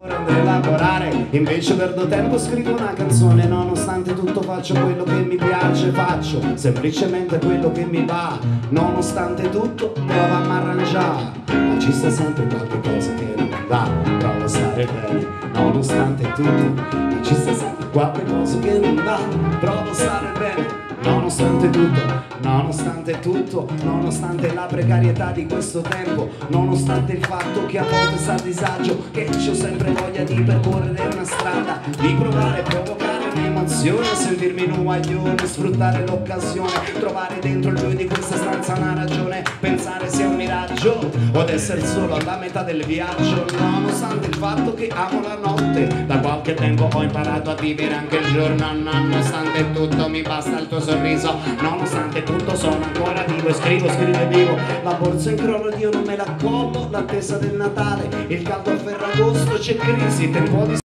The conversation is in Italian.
Andrei a lavorare, invece perdo tempo, scrivo una canzone. Nonostante tutto faccio quello che mi piace, faccio semplicemente quello che mi va. Nonostante tutto provo a m'arrangiare, ma ci sta sempre qualche cosa che non mi va. Provo a stare bene, nonostante tutto, ma ci sta sempre qualche cosa che non va. Provo a stare bene, nonostante tutto, nonostante tutto, nonostante la precarietà di questo tempo, nonostante il fatto che a volte sta a disagio, che c'ho sempre voglia di percorrere una strada, di provare a provocare un'emozione, sentirmi in un guaglione, sfruttare l'occasione, trovare dentro il buio di questa stanza una ragione, pensare sia un miraggio o ad essere solo alla metà del viaggio. Nonostante il fatto che amo la notte, da qualche tempo ho imparato a vivere anche il giorno. Nonostante tutto mi basta il tuo sorriso, nonostante tutto sono ancora vivo e scrivo e vivo. La borsa in crollo ed io non me la collo, l'attesa del Natale, il caldo a Ferragosto, c'è crisi, tempo di